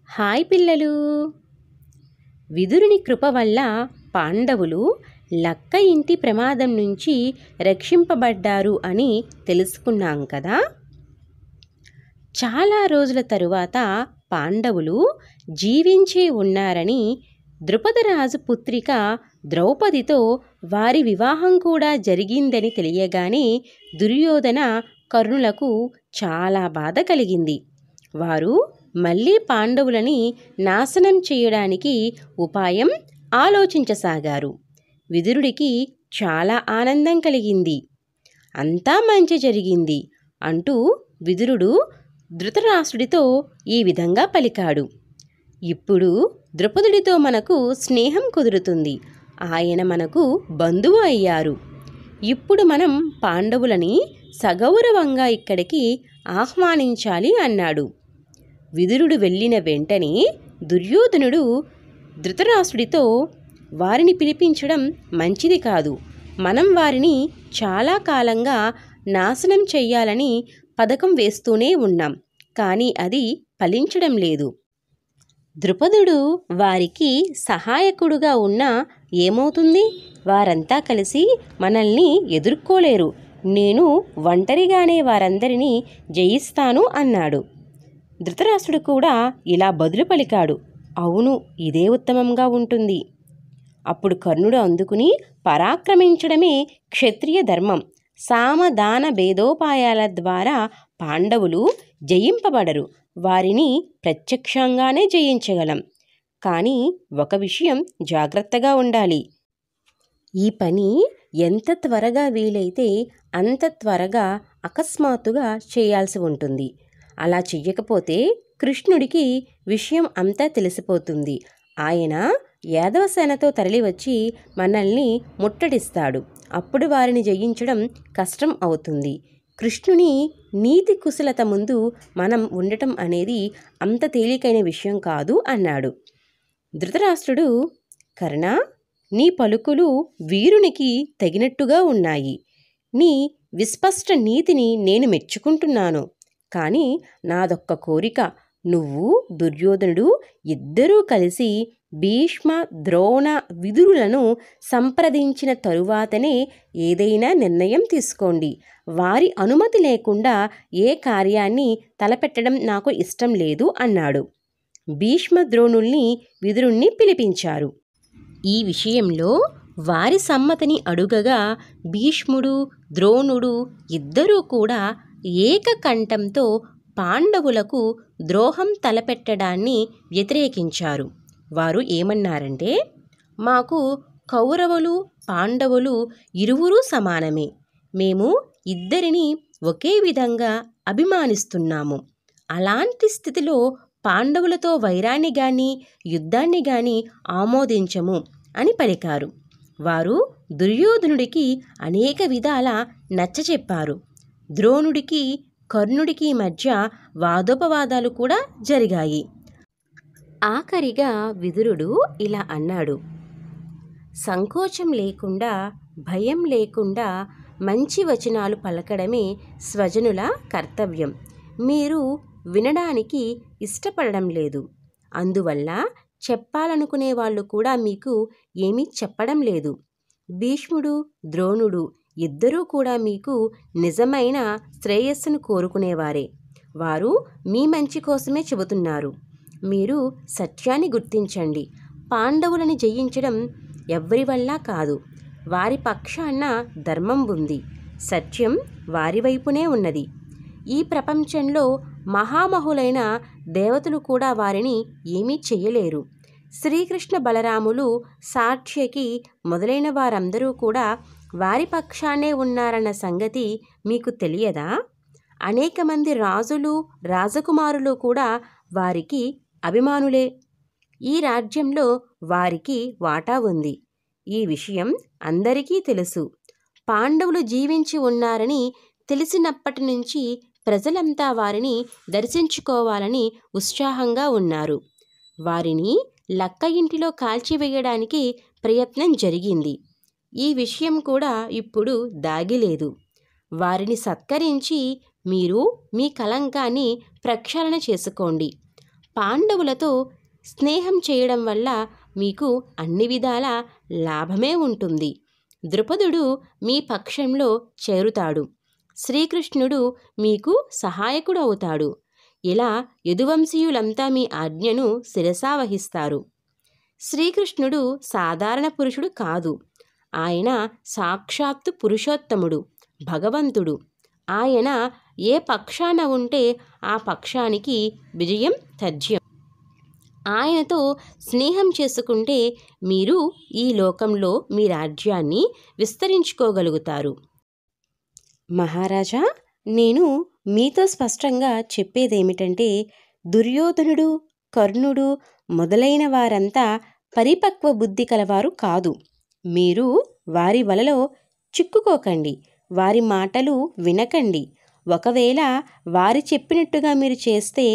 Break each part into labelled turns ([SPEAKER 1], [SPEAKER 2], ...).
[SPEAKER 1] Hi పిల్లలు. విదురుని కృప వల్ల పాండవులు లక్క ఇంటి ప్రమాదం నుంచి రక్షింపబడ్డారు అని తెలుసుకున్నాం కదా. చాలా రోజుల తరువాత పాండవులు జీవించే ఉన్నారని ద్రుపదరాజు పుత్రిక ద్రౌపదితో వారి వివాహం కూడా జరిగిందని తెలియగానే దుర్యోధన కర్ణులకు చాలా బాధ కలిగింది. వారు మళ్ళీ పాండవులని నాశనం చేయడానికి ఉపాయం ఆలోచించసాగారు. విదురుడికి చాలా ఆనందం కలిగింది. అంతా మంచి జరిగింది అంటూ విదురుడు ధృతరాష్ట్రుడితో ఈ విధంగా పలికాడు. ఇప్పుడు ద్రుపదుడితో మనకు స్నేహం కుదురుతుంది. ఆయన మనకు బంధువు అయ్యారు. ఇప్పుడు మనం పాండవులని సగౌరవంగా ఇక్కడికి ఆహ్వానించాలి అన్నాడు. విదురుడు వెళ్ళిన వెంటనే దుర్యోధనుడు ధృతరాష్ట్రుడితో, వారిని పిలిపించడం మంచిది కాదు. మనం వారిని చాలా కాలంగా నాశనం చెయ్యాలని పథకం వేస్తూనే ఉన్నాం, కానీ అది ఫలించడం లేదు. ద్రుపదుడు వారికి సహాయకుడుగా ఉన్నా ఏమవుతుంది? వారంతా కలిసి మనల్ని ఎదుర్కోలేరు. నేను ఒంటరిగానే వారందరినీ జయిస్తాను అన్నాడు. ధృతరాష్ట్రుడు కూడా ఇలా బదులు పలికాడు. అవును, ఇదే ఉత్తమంగా ఉంటుంది. అప్పుడు కర్ణుడు అందుకుని, పరాక్రమించడమే క్షత్రియ ధర్మం. సామదాన భేదోపాయాల ద్వారా పాండవులు జయింపబడరు. వారిని ప్రత్యక్షంగానే జయించగలం. కానీ ఒక విషయం జాగ్రత్తగా ఉండాలి. ఈ పని ఎంత త్వరగా వీలైతే అంత త్వరగా అకస్మాత్తుగా చేయాల్సి ఉంటుంది. అలా చెయ్యకపోతే కృష్ణుడికి విషయం అంతా తెలిసిపోతుంది. ఆయన యాదవసేనతో తరలివచ్చి మనల్ని ముట్టడిస్తాడు. అప్పుడు వారిని జయించడం కష్టం అవుతుంది. కృష్ణుని నీతి కుశలత ముందు మనం ఉండటం అనేది అంత తేలికైన విషయం కాదు అన్నాడు. ధృతరాష్ట్రుడు, కర్ణ, నీ పలుకులు వీరునికి తగినట్టుగా ఉన్నాయి. నీ విస్పష్ట నీతిని నేను మెచ్చుకుంటున్నాను. కానీ నాదొక్క కోరిక. నువ్వు, దుర్యోధనుడు ఇద్దరూ కలిసి భీష్మ, ద్రోణ, విదురులను సంప్రదించిన తరువాతనే ఏదైనా నిర్ణయం తీసుకోండి. వారి అనుమతి లేకుండా ఏ కార్యాన్ని తలపెట్టడం నాకు ఇష్టం లేదు అన్నాడు. భీష్మ, ద్రోణుల్ని, విదురుణ్ణి పిలిపించారు. ఈ విషయంలో వారి సమ్మతిని అడుగగా భీష్ముడు, ద్రోణుడు ఇద్దరూ కూడా ఏకకంఠంతో పాండవులకు ద్రోహం తలపెట్టడాన్ని వ్యతిరేకించారు. వారు ఏమన్నారంటే, మాకు కౌరవులు, పాండవులు ఇరువురూ సమానమే. మేము ఇద్దరిని ఒకే విధంగా అభిమానిస్తున్నాము. అలాంటి స్థితిలో పాండవులతో వైరాన్ని గాని యుద్ధాన్ని గాని ఆమోదించము అని పలికారు. వారు దుర్యోధనుడికి అనేక విధాల నచ్చచెప్పారు. ద్రోణుడికి, కర్ణుడికి మధ్య వాదోపవాదాలు కూడా జరిగాయి. ఆఖరిగా విదురుడు ఇలా అన్నాడు. సంకోచం లేకుండా, భయం లేకుండా మంచి వచనాలు పలకడమే స్వజనుల కర్తవ్యం. మీరు వినడానికి ఇష్టపడడం లేదు. అందువల్ల చెప్పాలనుకునే వాళ్ళు కూడా మీకు ఏమీ చెప్పడం లేదు. భీష్ముడు, ద్రోణుడు ఇద్దరూ కూడా మీకు నిజమైన శ్రేయస్సును కోరుకునేవారే. వారు మీ మంచి కోసమే చెబుతున్నారు. మీరు సత్యాన్ని గుర్తించండి. పాండవులని జయించడం ఎవ్వరి వల్ల కాదు. వారి పక్షాన ధర్మం ఉంది. సత్యం వారి వైపునే ఉన్నది. ఈ ప్రపంచంలో మహామహులైన దేవతలు కూడా వారిని ఏమీ చెయ్యలేరు. శ్రీకృష్ణ బలరాములు, సాత్యకి మొదలైన వారందరూ కూడా వారి పక్షానే ఉన్నారన్న సంగతి మీకు తెలియదా? అనేక మంది రాజులు, రాజకుమారులు కూడా వారికి అభిమానులే. ఈ రాజ్యంలో వారికి వాటా ఉంది. ఈ విషయం అందరికీ తెలుసు. పాండవులు జీవించి ఉన్నారని తెలిసినప్పటి నుంచి ప్రజలంతా వారిని దర్శించుకోవాలని ఉత్సాహంగా ఉన్నారు. వారిని లక్క ఇంటిలో కాల్చివేయడానికి ప్రయత్నం జరిగింది. ఈ విషయం కూడా ఇప్పుడు దాగిలేదు. వారిని సత్కరించి మీరు మీ కళంకాన్ని ప్రక్షాళన చేసుకోండి. పాండవులతో స్నేహం చేయడం వల్ల మీకు అన్ని విధాల లాభమే ఉంటుంది. ద్రుపదుడు మీ పక్షంలో చేరుతాడు. శ్రీకృష్ణుడు మీకు సహాయకుడు అవుతాడు. ఇలా యదువంశీయులంతా మీ ఆజ్ఞను శిరసావహిస్తారు. శ్రీకృష్ణుడు సాధారణ పురుషుడు కాదు. ఆయన సాక్షాత్తు పురుషోత్తముడు, భగవంతుడు. ఆయన ఏ పక్షాన ఉంటే ఆ పక్షానికి విజయం తథ్యం. ఆయనతో స్నేహం చేసుకుంటే మీరు ఈ లోకంలో మీ రాజ్యాన్ని విస్తరించుకోగలుగుతారు. మహారాజా, నేను మీతో స్పష్టంగా చెప్పేదేమిటంటే, దుర్యోధనుడు, కర్ణుడు మొదలైన వారంతా పరిపక్వ బుద్ధి కలవారు కాదు. మీరు వారి వలలో చిక్కుకోకండి, వారి మాటలు వినకండి. ఒకవేళ వారి చెప్పినట్టుగా మీరు చేస్తే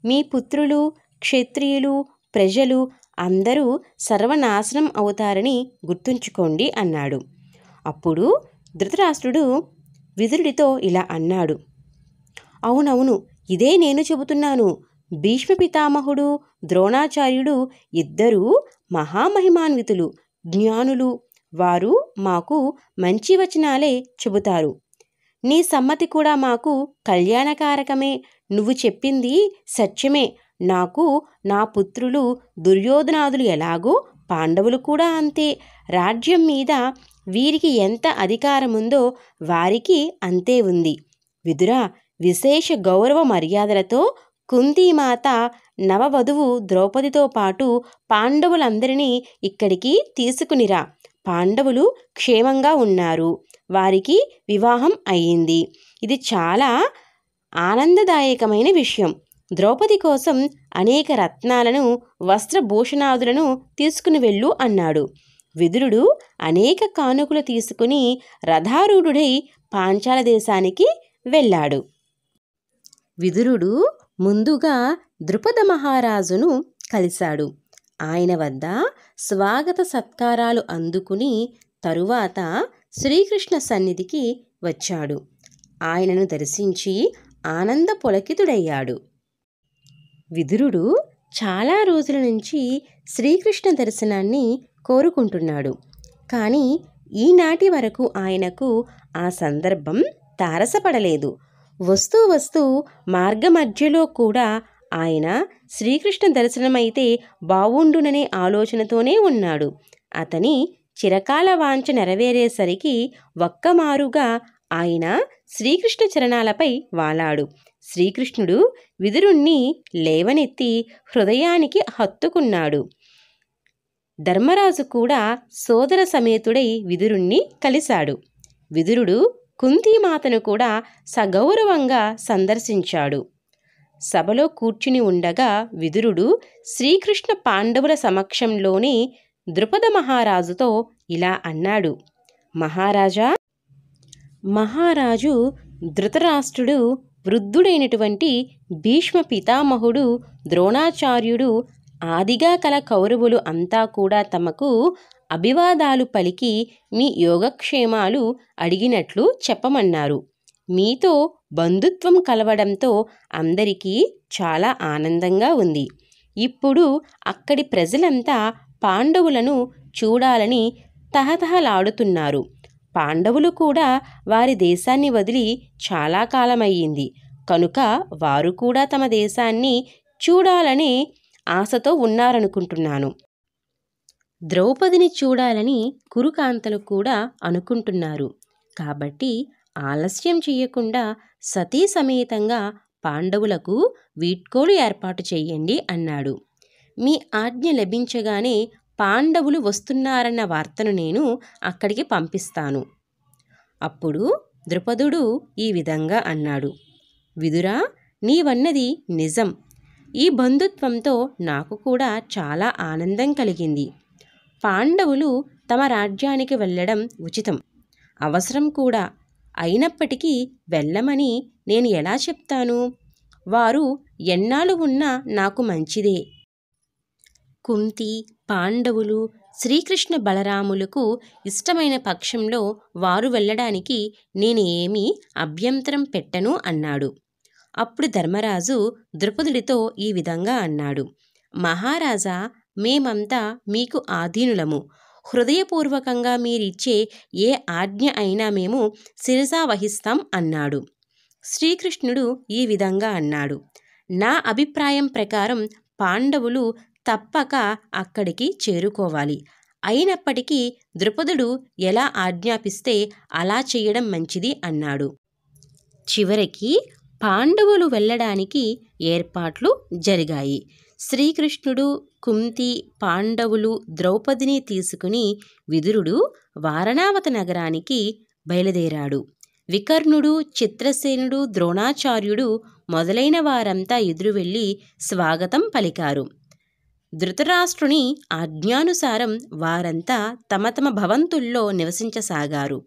[SPEAKER 1] మీ పుత్రులు, క్షత్రియులు, ప్రజలు అందరూ సర్వనాశనం అవుతారని గుర్తుంచుకోండి అన్నాడు. అప్పుడు ధృతరాష్ట్రుడు విదురుడితో ఇలా అన్నాడు. అవునవును, ఇదే నేను చెబుతున్నాను. భీష్మ పితామహుడు, ద్రోణాచార్యుడు ఇద్దరూ మహామహిమాన్వితులు, జ్ఞానులు. వారు మాకు మంచి వచనాలే చెబుతారు. నీ సమ్మతి కూడా మాకు కళ్యాణకారకమే. నువ్వు చెప్పింది సత్యమే. నాకు నా పుత్రులు దుర్యోధనాదులు ఎలాగో పాండవులు కూడా అంతే. రాజ్యం మీద వీరికి ఎంత అధికారముందో వారికి అంతే ఉంది. విదురా, విశేష గౌరవ మర్యాదలతో కుంతీమాత నవవధువు ద్రౌపదితో పాటు పాండవులందరినీ ఇక్కడికి తీసుకునిరా. పాండవులు క్షేమంగా ఉన్నారు. వారికి వివాహం అయ్యింది. ఇది చాలా ఆనందదాయకమైన విషయం. ద్రౌపది కోసం అనేక రత్నాలను, వస్త్రభూషణాదులను తీసుకుని వెళ్ళు అన్నాడు. విదురుడు అనేక కానుకలు తీసుకుని రథారూఢుడై పాంచాల దేశానికి వెళ్ళాడు. విదురుడు ముందుగా ద్రుపద మహారాజును కలిశాడు. ఆయన వద్ద స్వాగత సత్కారాలు అందుకుని తరువాత శ్రీకృష్ణ సన్నిధికి వచ్చాడు. ఆయనను దర్శించి ఆనంద పులకితుడయ్యాడు. విదురుడు చాలా రోజుల నుంచి శ్రీకృష్ణ దర్శనాన్ని కోరుకుంటున్నాడు. కానీ ఈనాటి వరకు ఆయనకు ఆ సందర్భం తారసపడలేదు. వస్తూ మార్గమధ్యలో కూడా ఆయన శ్రీకృష్ణ దర్శనమైతే బావుండుననే ఆలోచనతోనే ఉన్నాడు. అతని చిరకాల వాంఛ నెరవేరేసరికి ఒక్కమారుగా ఆయన శ్రీకృష్ణ చరణాలపై వాలాడు. శ్రీకృష్ణుడు విదురుణ్ణి లేవనెత్తి హృదయానికి హత్తుకున్నాడు. ధర్మరాజు కూడా సోదర సమేతుడై విదురుణ్ణి కలిశాడు. విదురుడు కుంతీమాతను కూడా సగౌరవంగా సందర్శించాడు. సభలో కూర్చుని ఉండగా విదురుడు శ్రీకృష్ణ పాండవుల సమక్షంలోనే ద్రుపద మహారాజుతో ఇలా అన్నాడు. మహారాజు ధృతరాష్ట్రుడు, వృద్ధుడైనటువంటి భీష్మ పితామహుడు, ద్రోణాచార్యుడు, ఆదిగా కల కౌరవులు అంతా కూడా తమకు అభివాదాలు పలికి మీ యోగక్షేమాలు అడిగినట్లు చెప్పమన్నారు. మీతో బంధుత్వం కలవడంతో అందరికీ చాలా ఆనందంగా ఉంది. ఇప్పుడు అక్కడి ప్రజలంతా పాండవులను చూడాలని తహతహలాడుతున్నారు. పాండవులు కూడా వారి దేశాన్ని వదిలి చాలా కాలమయ్యింది కనుక వారు కూడా తమ దేశాన్ని చూడాలనే ఆశతో ఉన్నారనుకుంటున్నాను. ద్రౌపదిని చూడాలని కురుకాంతలు కూడా అనుకుంటున్నారు. కాబట్టి ఆలస్యం చేయకుండా సతీ సమేతంగా పాండవులకు వీడ్కోలు ఏర్పాటు చెయ్యండి అన్నాడు. మీ ఆజ్ఞ లభించగానే పాండవులు వస్తున్నారన్న వార్తను నేను అక్కడికి పంపిస్తాను. అప్పుడు ద్రుపదుడు ఈ విధంగా అన్నాడు. విదురా, నీవన్నది నిజం. ఈ బంధుత్వంతో నాకు కూడా చాలా ఆనందం కలిగింది. పాండవులు తమ రాజ్యానికి వెళ్ళడం ఉచితం, అవసరం కూడా. అయినప్పటికీ వెళ్ళమని నేను ఎలా చెప్తాను? వారు ఎన్నాళ్ళు ఉన్నా నాకు మంచిదే. కుంతి, పాండవులు, శ్రీకృష్ణ బలరాములకు ఇష్టమైన పక్షంలో వారు వెళ్ళడానికి నేను ఏమీ అభ్యంతరం పెట్టను అన్నాడు. అప్పుడు ధర్మరాజు ద్రుపదుడితో ఈ విధంగా అన్నాడు: మహారాజా, మేమంతా మీకు ఆధీనులము. హృదయపూర్వకంగా మీరిచ్చే ఏ ఆజ్ఞ అయినా మేము శిరసా వహిస్తాం అన్నాడు. శ్రీకృష్ణుడు ఈ విధంగా అన్నాడు: నా అభిప్రాయం ప్రకారం పాండవులు తప్పక అక్కడికి చేరుకోవాలి. అయినప్పటికీ ద్రుపదుడు ఎలా ఆజ్ఞాపిస్తే అలా చేయడం మంచిది అన్నాడు. చివరికి పాండవులు వెళ్ళడానికి ఏర్పాట్లు జరిగాయి. శ్రీకృష్ణుడు, కుంతి, పాండవులు, ద్రౌపదిని తీసుకుని విదురుడు వారణావతి నగరానికి బయలుదేరాడు. వికర్ణుడు, చిత్రసేనుడు, ద్రోణాచార్యుడు మొదలైన వారంతా ఎదురు వెళ్ళి స్వాగతం పలికారు. ధృతరాష్ట్రుని ఆజ్ఞానుసారం వారంతా తమ తమ భవంతుల్లో నివసించసాగారు.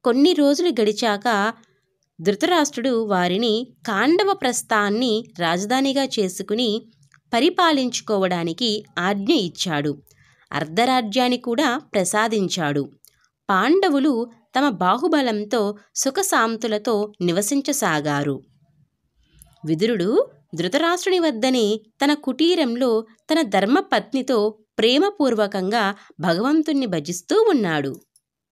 [SPEAKER 1] కొన్ని రోజులు గడిచాక ధృతరాష్ట్రుడు వారిని కాండవప్రస్థాన్ని రాజధానిగా చేసుకుని పరిపాలించుకోవడానికి ఆజ్ఞ ఇచ్చాడు. అర్ధరాజ్యాన్ని కూడా ప్రసాదించాడు. పాండవులు తమ బాహుబలంతో సుఖశాంతులతో నివసించసాగారు. విదురుడు ధృతరాష్ట్రుని వద్దనే తన కుటీరంలో తన ధర్మపత్నితో ప్రేమపూర్వకంగా భగవంతుణ్ణి భజిస్తూ ఉన్నాడు.